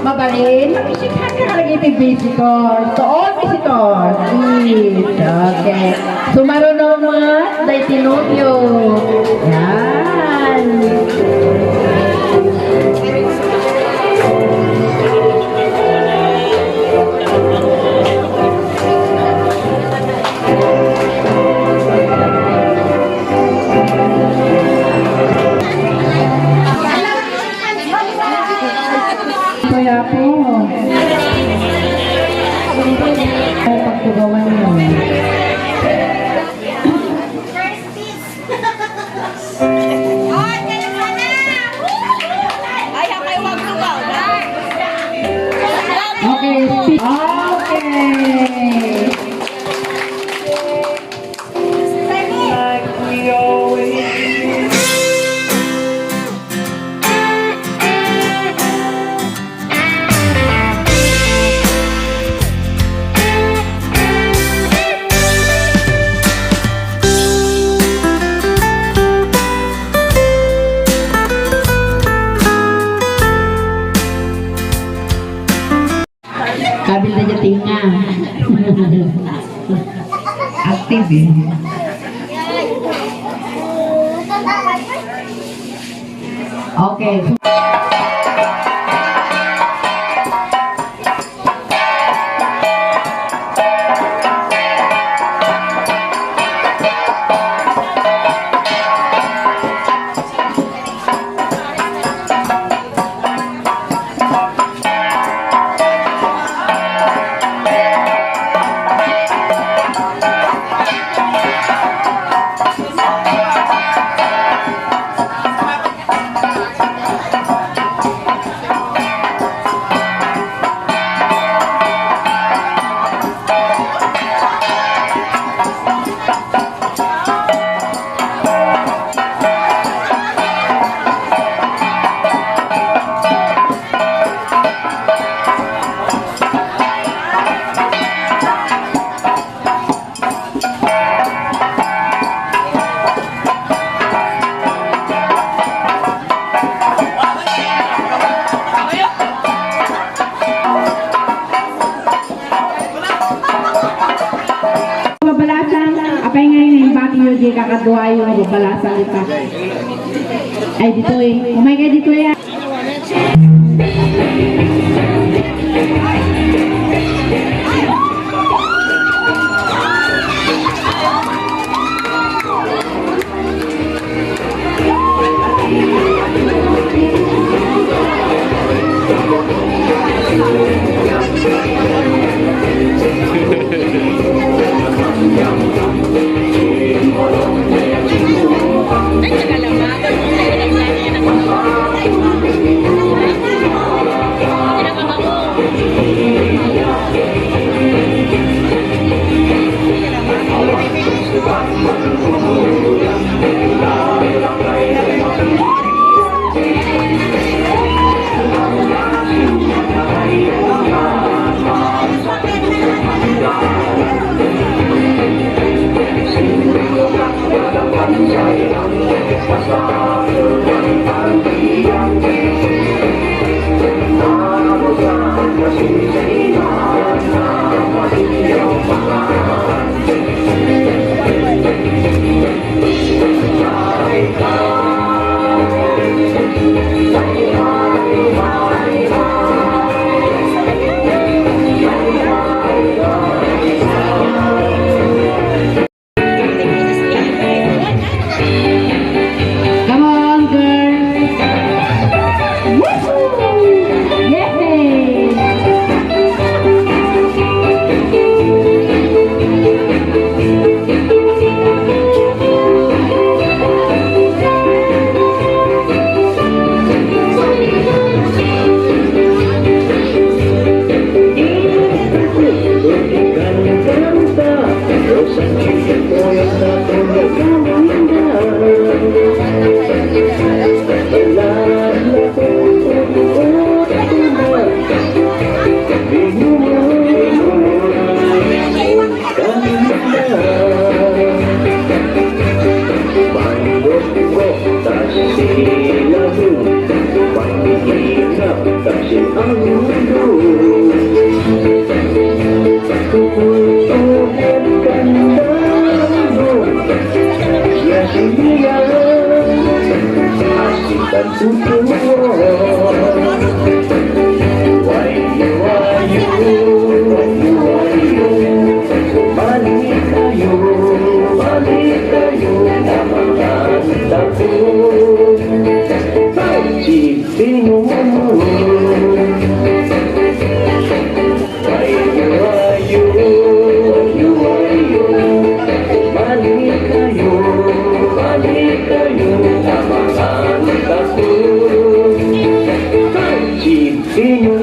mabalin, mag-isiphan ka na lagi yung visitors. To all visitors. Please. Okay. So, marunong mga daitinodyo. Yan. Kaya po. Ay, pagtugawan mo. Okay. Kabil na jating nga. Active eh. Okay. Di kakadua yung balasan kita. Ay dito eh. Oh my God, dito yan. Kasi ang dan tutuan. Wayu wayu balik kayo na mga tapo. Cipinyo balik kayo na mga tapo. Cipinyo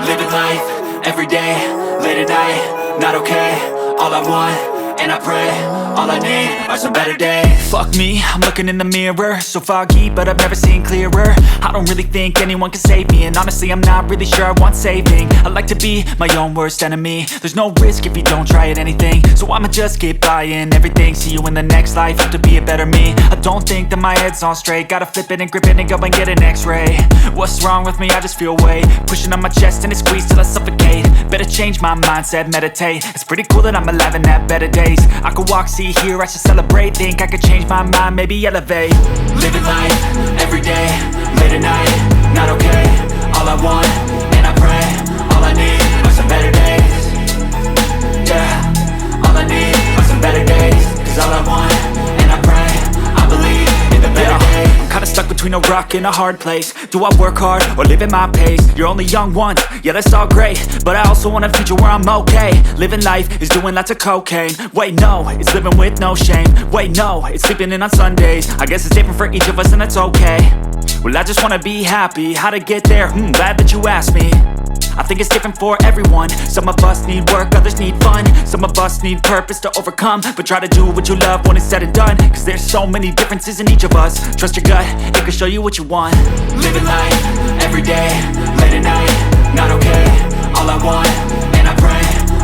Living life, every day, late at night, not okay. All I want, and I pray, all I need are some better days. Fuck me, I'm looking in the mirror, so foggy, but I've never seen clearer. I don't really think anyone can save me, and honestly I'm not really sure I want saving. I like to be my own worst enemy. There's no risk if you don't try at anything, so I'ma just keep buying everything. See you in the next life, have to be a better me. I don't think that my head's on straight, gotta flip it and grip it and go and get an x-ray. What's wrong with me? I just feel weight pushing on my chest and it squeezes till I suffocate. Better change my mindset, meditate. It's pretty cool that I'm alive and have better days. I could walk, see, hear, I should celebrate. Think I could change my mind, maybe elevate. Living life, every day, late at night, not okay. All I want, and I pray, all I need are some better days. Yeah, all I need are some better days. Cause all I want, and I pray, I believe in the better days. I'm kinda stuck between a rock and a hard place. Do I work hard or live at my pace? You're only young once, yeah that's all great, but I also want a future where I'm okay. Living life is doing lots of cocaine. Wait no, it's living with no shame. Wait no, it's sleeping in on Sundays. I guess it's different for each of us and that's okay. Well I just wanna be happy, how to get there? Glad that you asked me. I think it's different for everyone. Some of us need work, others need fun. Some of us need purpose to overcome. But try to do what you love when it's said and done. Cause there's so many differences in each of us. Trust your gut, it can show you what you want. Living life, every day, late at night, not okay. All I want, and I pray,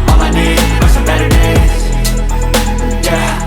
all I need are some better days. Yeah.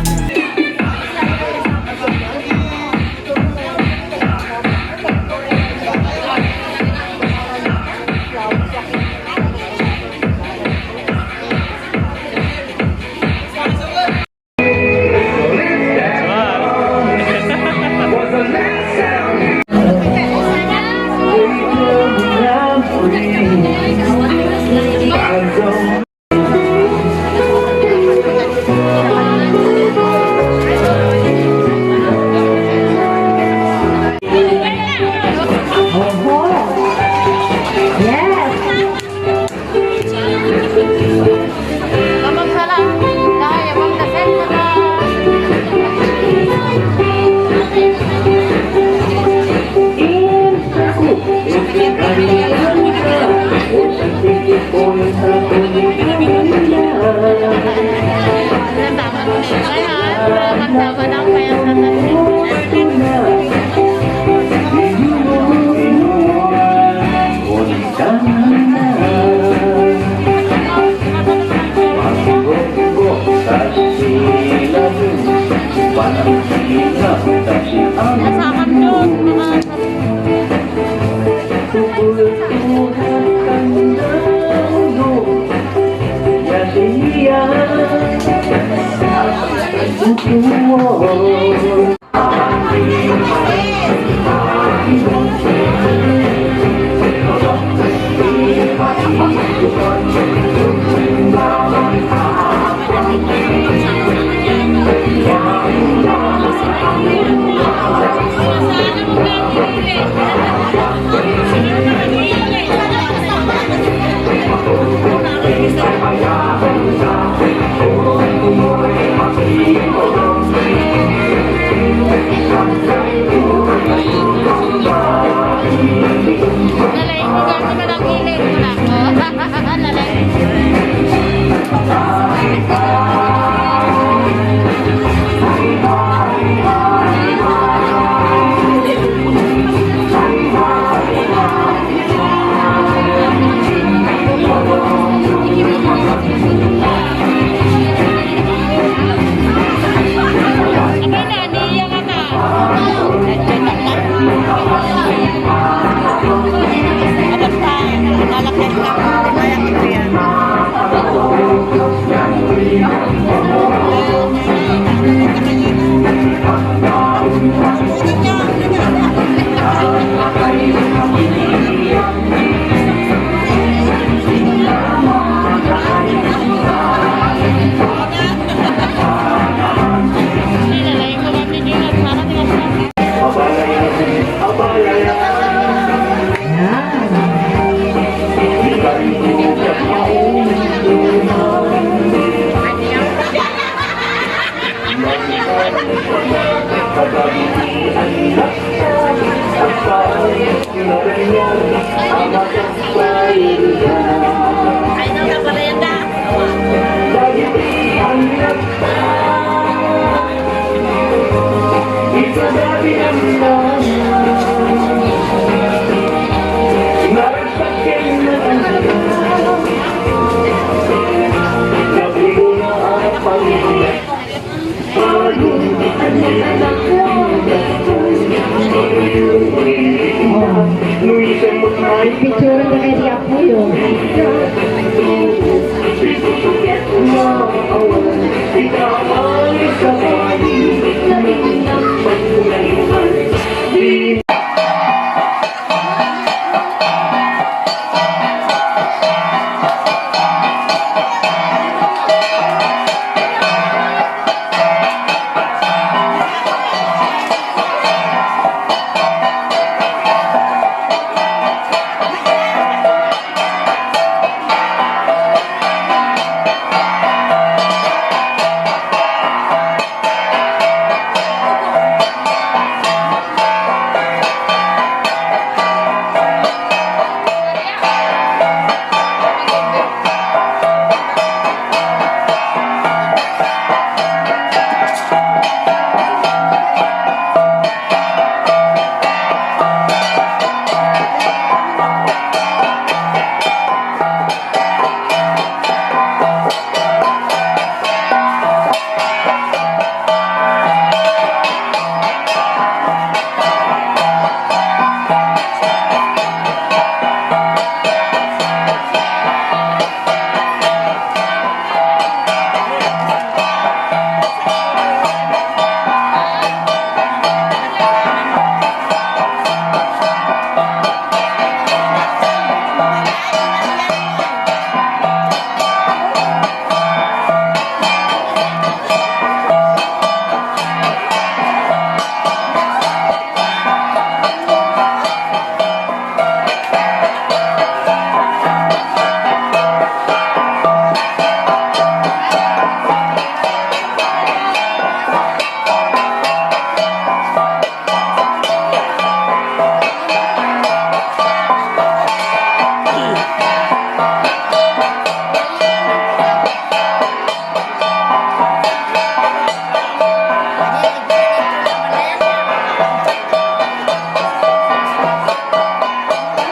Thank you. Picture na kay Diapo yun.